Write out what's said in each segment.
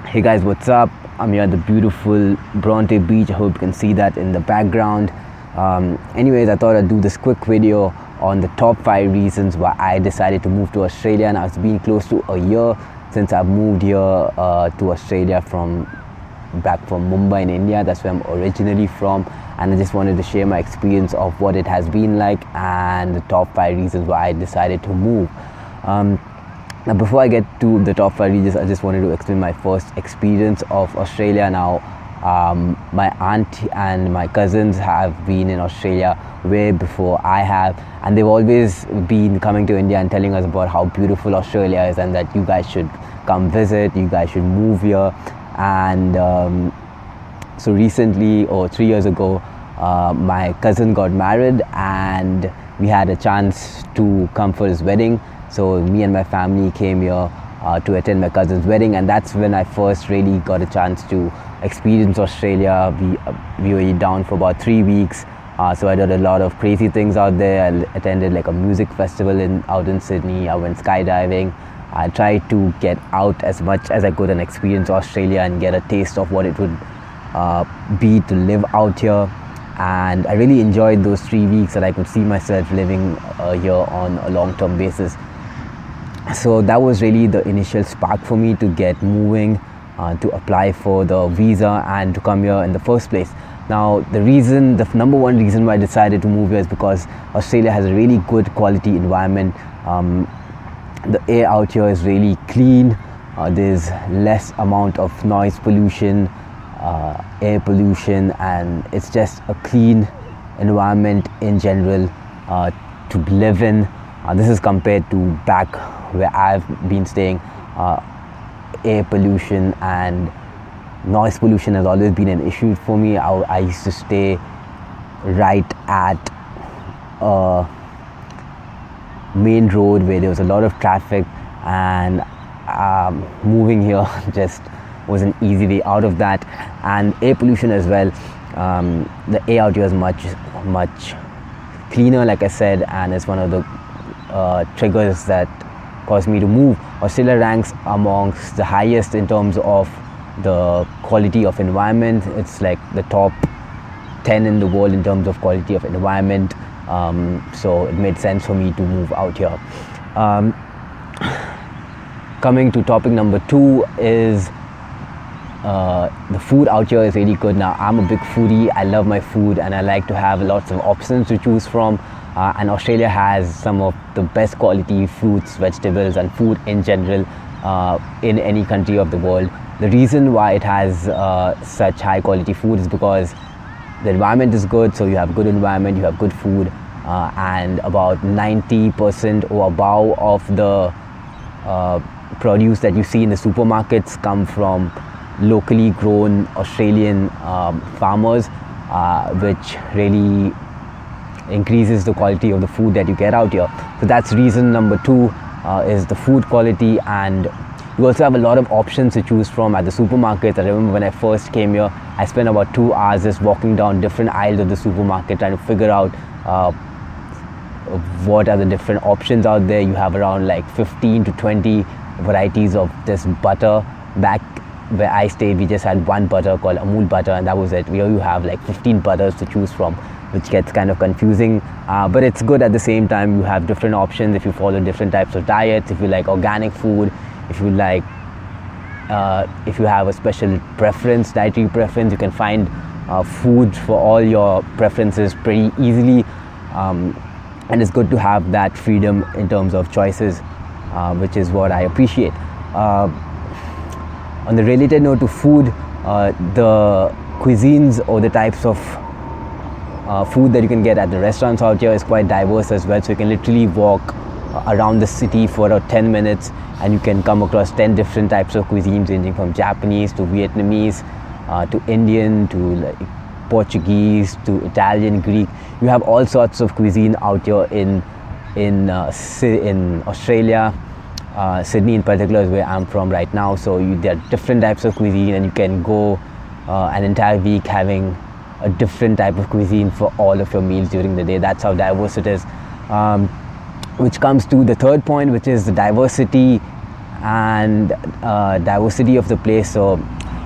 Hey guys, what's up? I'm here at the beautiful Bronte Beach. I hope you can see that in the background. Anyways, I thought I'd do this quick video on the top 5 reasons why I decided to move to Australia. Now it's been close to a year since I've moved here to Australia back from Mumbai in India. That's where I'm originally from, and I just wanted to share my experience of what it has been like and the top 5 reasons why I decided to move. Now, before I get to the top 5 regions, I just wanted to explain my first experience of Australia. Now, my aunt and my cousins have been in Australia way before I have, and they've always been coming to India and telling us about how beautiful Australia is and that you guys should come visit, you guys should move here. And so recently, or 3 years ago, my cousin got married and we had a chance to come for his wedding. So me and my family came here to attend my cousin's wedding, and that's when I first really got a chance to experience Australia. We were down for about 3 weeks, so I did a lot of crazy things out there. I attended like a music festival out in Sydney. I went skydiving. I tried to get out as much as I could and experience Australia and get a taste of what it would be to live out here. And I really enjoyed those 3 weeks, that I could see myself living here on a long-term basis. So that was really the initial spark for me to get moving, to apply for the visa and to come here in the first place. Now the number one reason why I decided to move here is because Australia has a really good quality environment. The air out here is really clean. There's less amount of noise pollution, air pollution, and it's just a clean environment in general to live in. This is compared to back where I've been staying. Air pollution and noise pollution has always been an issue for me. I used to stay right at a main road where there was a lot of traffic, and moving here just was an easy way out of that. And air pollution as well. The air out here is much cleaner, like I said, and it's one of the triggers that caused me to move. Australia ranks amongst the highest in terms of the quality of environment. It's like the top 10 in the world in terms of quality of environment. So it made sense for me to move out here. Coming to topic number 2 is the food out here is really good. Now I'm a big foodie. I love my food and I like to have lots of options to choose from. And Australia has some of the best quality fruits, vegetables and food in general in any country of the world. The reason why it has such high quality food is because the environment is good. So you have good environment, you have good food, and about 90% or above of the produce that you see in the supermarkets come from locally grown Australian farmers, which really increases the quality of the food that you get out here. So that's reason number 2, is the food quality. And you also have a lot of options to choose from at the supermarkets. I remember when I first came here, I spent about 2 hours just walking down different aisles of the supermarket trying to figure out what are the different options out there. You have around like 15 to 20 varieties of this butter. Back where I stayed, we just had one butter called Amul butter, and that was it. Here you have like 15 butters to choose from, which gets kind of confusing, but it's good at the same time. You have different options if you follow different types of diets, if you like organic food, if you have a special preference, dietary preference, you can find food for all your preferences pretty easily, and it's good to have that freedom in terms of choices, which is what I appreciate. On the related note to food, the cuisines or the types of food that you can get at the restaurants out here is quite diverse as well. So you can literally walk around the city for about 10 minutes and you can come across 10 different types of cuisines, ranging from Japanese to Vietnamese to Indian to like Portuguese to Italian, Greek. You have all sorts of cuisine out here in Australia. Sydney in particular is where I'm from right now. So there are different types of cuisine, and you can go an entire week having a different type of cuisine for all of your meals during the day. That's how diverse it is. Which comes to the third point, which is the diversity and diversity of the place. So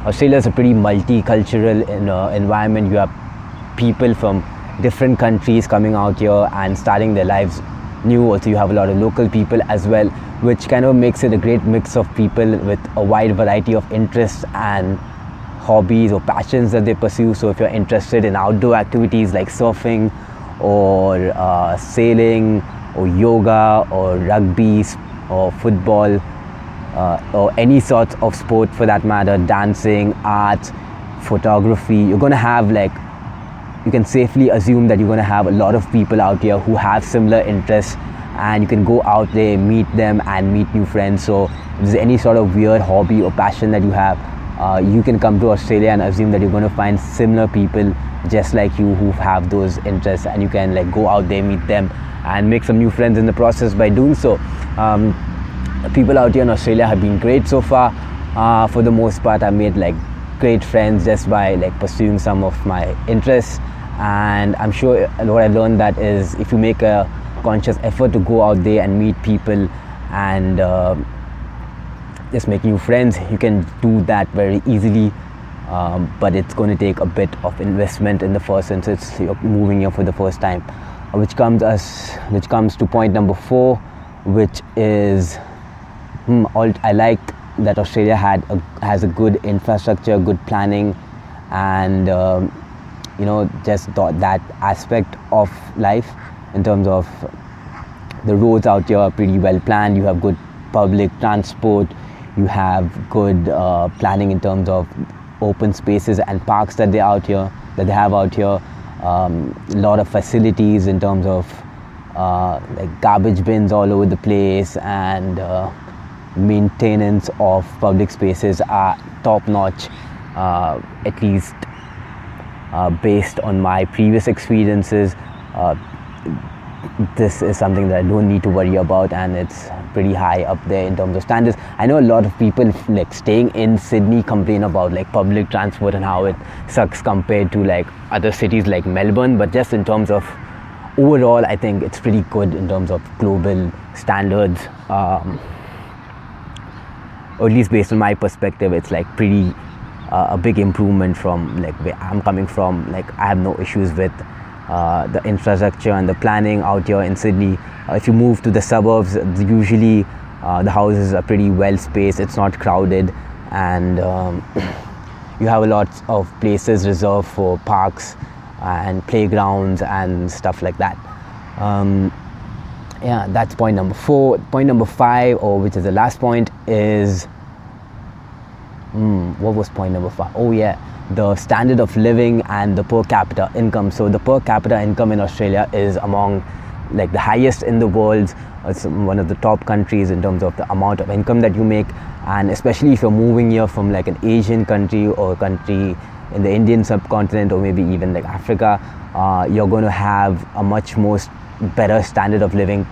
Australia is a pretty multicultural environment. You have people from different countries coming out here and starting their lives new. Also, you have a lot of local people as well, which kind of makes it a great mix of people with a wide variety of interests and hobbies or passions that they pursue. So if you're interested in outdoor activities like surfing or sailing or yoga or rugby or football or any sort of sport for that matter, dancing, art, photography, you're going to have, like, you can safely assume that you're going to have a lot of people out here who have similar interests, and you can go out there, meet them and meet new friends. So if there's any sort of weird hobby or passion that you have, you can come to Australia and assume that you're going to find similar people just like you who have those interests, and you can like go out there, meet them and make some new friends in the process by doing so. People out here in Australia have been great so far. For the most part, I've made like great friends just by like pursuing some of my interests, and I'm sure what I've learned that is if you make a conscious effort to go out there and meet people and just make new friends, you can do that very easily, but it's going to take a bit of investment in the first instance. You're moving here for the first time, which comes to point number 4, which is I like that Australia has a good infrastructure, good planning, and just that aspect of life in terms of the roads out here are pretty well planned. You have good public transport, you have good planning in terms of open spaces and parks that they have out here. A lot of facilities in terms of like garbage bins all over the place, and maintenance of public spaces are top notch, at least based on my previous experiences. This is something that I don't need to worry about, and it's pretty high up there in terms of standards. I know a lot of people like staying in Sydney complain about like public transport and how it sucks compared to like other cities like Melbourne, but just in terms of overall, I think it's pretty good in terms of global standards. Or at least based on my perspective, it's like pretty a big improvement from like where I'm coming from. Like I have no issues with the infrastructure and the planning out here in Sydney. If you move to the suburbs, usually the houses are pretty well spaced, it's not crowded, and you have a lot of places reserved for parks and playgrounds and stuff like that. Yeah, that's point number 4. Point number 5, or which is the last point, is what was point number 5? Oh yeah, the standard of living and the per capita income. So the per capita income in Australia is among like the highest in the world. It's one of the top countries in terms of the amount of income that you make, and especially if you're moving here from like an Asian country or a country in the Indian subcontinent, or maybe even like Africa, you're going to have a much more better standard of living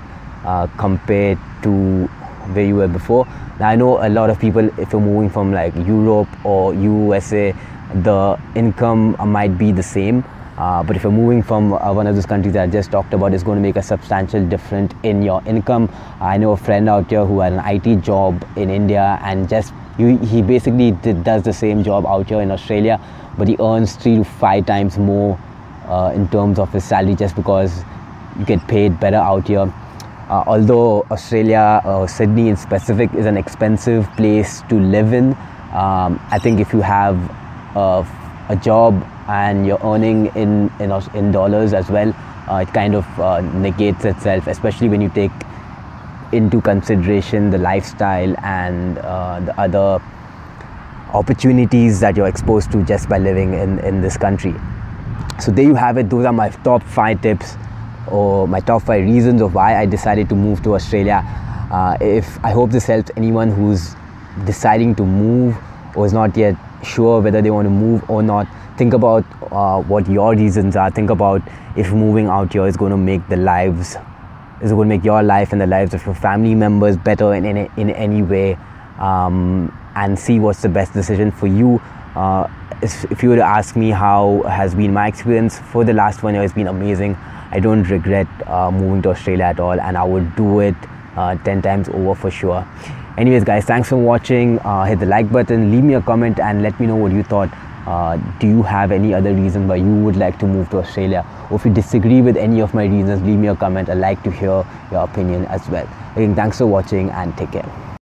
compared to where you were before. Now I know a lot of people, if you're moving from like Europe or USA, the income might be the same, but if you're moving from one of those countries that I just talked about, it's going to make a substantial difference in your income. I know a friend out here who had an IT job in India, and he basically does the same job out here in Australia, but he earns 3 to 5 times more in terms of his salary, just because you get paid better out here. Although Australia, Sydney in specific, is an expensive place to live in, I think if you have a job and you're earning in dollars as well, it kind of negates itself, especially when you take into consideration the lifestyle and the other opportunities that you're exposed to just by living in this country. So there you have it. Those are my top 5 tips, or my top 5 reasons of why I decided to move to Australia. I hope this helps anyone who's deciding to move or is not yet sure whether they want to move or not. Think about what your reasons are. Think about if moving out here is going to make your life and the lives of your family members better in any way, and see what's the best decision for you. If you were to ask me how has been my experience for the last 1 year, it's been amazing. I don't regret moving to Australia at all, and I would do it 10 times over for sure. Anyways guys, thanks for watching. Hit the like button, leave me a comment and let me know what you thought. Do you have any other reason why you would like to move to Australia? Or if you disagree with any of my reasons, leave me a comment. I'd like to hear your opinion as well. Again, thanks for watching and take care.